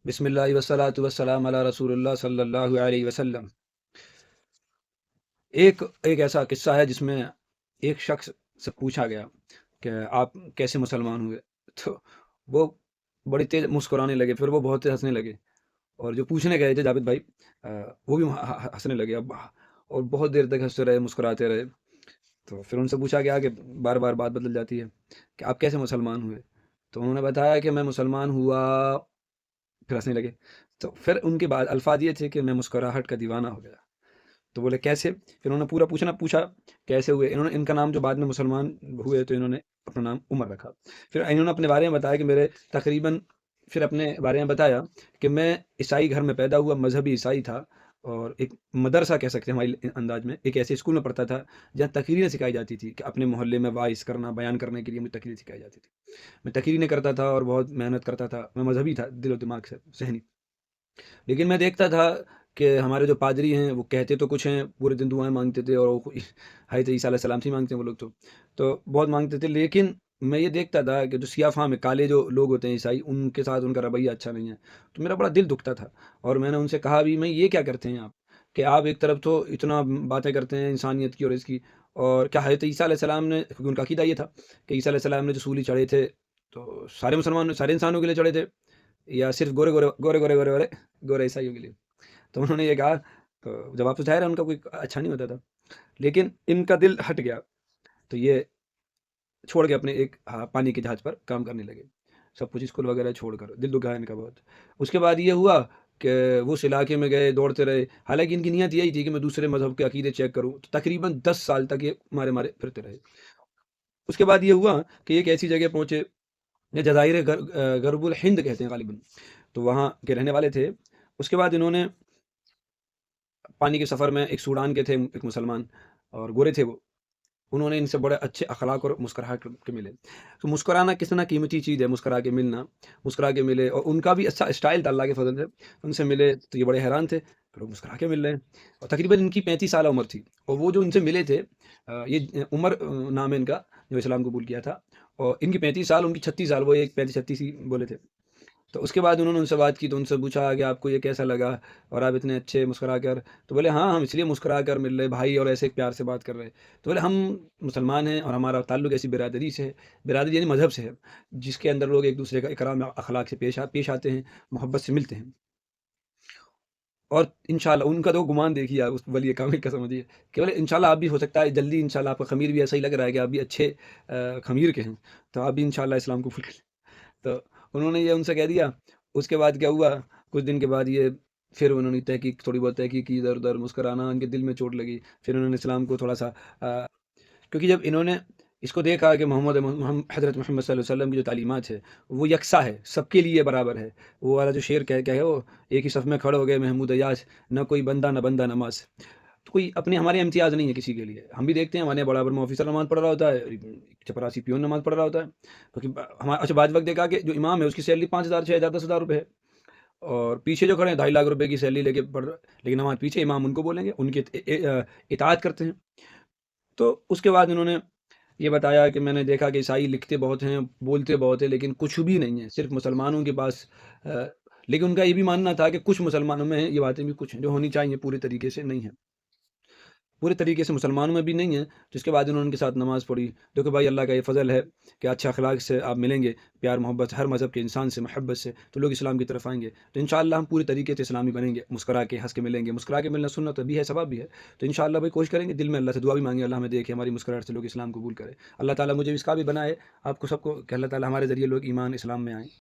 بسم اللہ والصلاۃ والسلام علی رسول اللہ صلی اللہ علیہ وسلم۔ ایک ایک ایسا قصہ ہے جس میں ایک شخص سے پوچھا گیا کہ آپ کیسے مسلمان ہوئے، تو وہ بڑی تیز مسکرانے لگے، پھر وہ بہت تیز ہنسنے لگے، اور جو پوچھنے گئے تھے جاوید بھائی وہ بھی ہنسنے لگے اب، اور بہت دیر تک ہنستے رہے، مسکراتے رہے۔ تو پھر ان سے پوچھا گیا کہ بار بار بات بدل جاتی ہے کہ آپ کیسے مسلمان ہوئے، تو انہوں نے بتایا کہ میں مسلمان ہوا، پھر ہنسنے لگے۔ تو پھر ان کے بعد الفاظ یہ تھے کہ میں مسکراہٹ کا دیوانہ ہو گیا۔ تو بولے کیسے؟ پھر انہوں نے پورا پوچھا کیسے ہوئے۔ انہوں نے ان کا نام جو بعد میں مسلمان ہوئے تو انہوں نے اپنا نام عمر رکھا۔ پھر انہوں نے اپنے بارے میں بتایا کہ میرے تقریباً، پھر اپنے بارے میں بتایا کہ میں عیسائی گھر میں پیدا ہوا، مذہبی عیسائی تھا، اور ایک مدرسہ کہہ سکتے ہیں ہمارے انداز میں، ایک ایسے اسکول میں پڑھتا تھا جہاں تقریریں سکھائی جاتی تھی کہ اپنے محلے میں وائس کرنا، بیان کرنے کے لیے مجھے تقریر سکھائی جاتی تھی۔ میں تقریریں کرتا تھا اور بہت محنت کرتا تھا، میں مذہبی تھا دل و دماغ سے، ذہنی۔ لیکن میں دیکھتا تھا کہ ہمارے جو پادری ہیں وہ کہتے تو کچھ ہیں، پورے دن دعائیں مانگتے تھے، اور حضرت عیسیٰ علیہ السلام سے ہی مانگتے ہیں وہ لوگ، تو بہت مانگتے تھے، لیکن میں یہ دیکھتا تھا کہ جو سیاہ فام ہے، کالے جو لوگ ہوتے ہیں عیسائی، ان کے ساتھ ان کا رویہ اچھا نہیں ہے۔ تو میرا بڑا دل دکھتا تھا، اور میں نے ان سے کہا بھی، میں یہ کیا کرتے ہیں آپ، کہ آپ ایک طرف تو اتنا باتیں کرتے ہیں انسانیت کی اور اس کی، اور کیا حضرت عیسیٰ علیہ السلام نے، کیونکہ ان کا عقیدہ یہ تھا کہ عیسیٰ علیہ السلام نے جو سولی چڑھے تھے تو سارے مسلمان، سارے انسانوں کے لیے چڑھے تھے، یا صرف گورے گورے گورے گورے گورے گورے گورے عیسائیوں کے لیے؟ تو انہوں نے یہ کہا، تو جواب تو ظاہر ہے ان کا کوئی اچھا نہیں ہوتا تھا، لیکن ان کا دل ہٹ گیا، تو یہ چھوڑ کے اپنے ایک پانی کے جہاز پر کام کرنے لگے، سب کچھ اسکول وغیرہ چھوڑ کر، دل دکھا ان کا بہت۔ اس کے بعد یہ ہوا کہ وہ اس علاقے میں گئے، دوڑتے رہے، حالانکہ ان کی نیت یہی تھی کہ میں دوسرے مذہب کے عقیدے چیک کروں، تو تقریباً 10 سال تک یہ مارے مارے پھرتے رہے۔ اس کے بعد یہ ہوا کہ ایک ایسی جگہ پہنچے، یہ جزائر غرب الہند کہتے ہیں غالباً، تو وہاں کے رہنے والے تھے۔ اس کے بعد انہوں نے پانی کے سفر میں، ایک سوڈان کے تھے، ایک مسلمان اور گورے تھے وہ، انہوں نے ان سے بڑے اچھے اخلاق اور مسکراہٹ کے ملے۔ تو مسکرانا کتنا قیمتی چیز ہے، مسکرا کے ملنا، مسکرا کے ملے، اور ان کا بھی اچھا اسٹائل تھا اللہ کے فضل سے، ان سے ملے تو یہ بڑے حیران تھے کہ لوگ مسکرا کے مل رہے ہیں، اور تقریباً ان کی 35 سالہ عمر تھی، اور وہ جو ان سے ملے تھے، یہ عمر نام ہے ان کا، جو اسلام قبول کیا تھا، اور ان کی 35 سال، ان کی 36 سال، وہ ایک 35 36 ہی بولے تھے۔ تو اس کے بعد انہوں نے ان سے بات کی، تو ان سے پوچھا کہ آپ کو یہ کیسا لگا، اور آپ اتنے اچھے مسکرا کر، تو بولے ہاں ہم اس لیے مسکرا کر مل رہے بھائی، اور ایسے پیار سے بات کر رہے، تو بولے ہم مسلمان ہیں اور ہمارا تعلق ایسی برادری سے ہے، برادری یعنی مذہب سے ہے، جس کے اندر لوگ ایک دوسرے کا اکرام اخلاق سے پیش آتے ہیں، محبت سے ملتے ہیں، اور انشاءاللہ ان کا تو گمان دیکھیے آپ، اس ولی کامل کا سمجھیے کہ بولے انشاءاللہ آپ بھی ہو سکتا ہے جلدی، انشاءاللہ آپ کا خمیر بھی ایسا ہی لگ رہا ہے کہ آپ بھی اچھے خمیر کے ہیں، تو آپ بھی انشاءاللہ اسلام کو قبول کریں۔ تو انہوں نے یہ ان سے کہہ دیا۔ اس کے بعد کیا ہوا، کچھ دن کے بعد یہ پھر انہوں نے تحقیق، تھوڑی بہت تحقیق کی، ادھر ادھر مسکرانا ان کے دل میں چوٹ لگی، پھر انہوں نے اسلام کو تھوڑا سا کیونکہ جب انہوں نے اس کو دیکھا کہ حضرت محمد صلی اللہ علیہ وسلم کی جو تعلیمات ہے وہ یکساں ہے، سب کے لیے برابر ہے، وہ والا جو شعر کیا ہے وہ، ایک ہی صف میں کھڑے ہو گئے محمود ایاز، نہ کوئی بندہ نہ بندہ نماز، تو کوئی اپنے ہمارے امتیاز نہیں ہے کسی کے لیے، ہم بھی دیکھتے ہیں ہمارے برابر میں آفیسر نماز پڑھ رہا ہوتا ہے، چپراسی پیون نماز پڑھ رہا ہوتا ہے، کیونکہ ہمارا اچھا بعض وقت دیکھا کہ جو امام ہے اس کی سیلری 5,000 6,000 10,000 روپے ہے، اور پیچھے جو کھڑے ہیں 2.5 لاکھ روپے کی سیلری لے کے پڑھ رہے، لیکن ہمارے پیچھے امام ان کو بولیں گے، ان کی اطاعت کرتے ہیں۔ تو اس کے بعد انہوں نے یہ بتایا کہ میں نے دیکھا کہ عیسائی لکھتے بہت ہیں، بولتے بہت ہیں، لیکن کچھ بھی نہیں ہے، صرف مسلمانوں کے پاس لیکن ان کا یہ بھی ماننا تھا کہ کچھ مسلمانوں میں ہیں یہ باتیں بھی، کچھ ہیں جو ہونی چاہیے، پورے طریقے سے نہیں ہیں، پورے طریقے سے مسلمانوں میں بھی نہیں ہے۔ تو اس کے بعد انہوں نے ان کے ساتھ نماز پڑھی، دیکھو بھائی اللہ کا یہ فضل ہے کہ اچھا اخلاق سے آپ ملیں گے، پیار محبت سے، ہر مذہب کے انسان سے محبت سے، تو لوگ اسلام کی طرف آئیں گے، تو انشاءاللہ ہم پورے طریقے سے اسلامی بنیں گے، مسکرا کے ہنس کے ملیں گے، مسکرا کے ملنا سنت بھی ہے، ثواب بھی ہے، تو انشاءاللہ بھائی کوشش کریں گے، دل میں اللہ سے دعا بھی مانگے، اللہ ہمیں دے کہ ہماری مسکراہٹ سے لوگ اسلام قبول کریں، اللہ تعالیٰ مجھے اس کا بھی بنائے، آپ کو سب کو، کہ اللہ تعالیٰ ہمارے ذریعے لوگ ایمان اسلام میں آئیں۔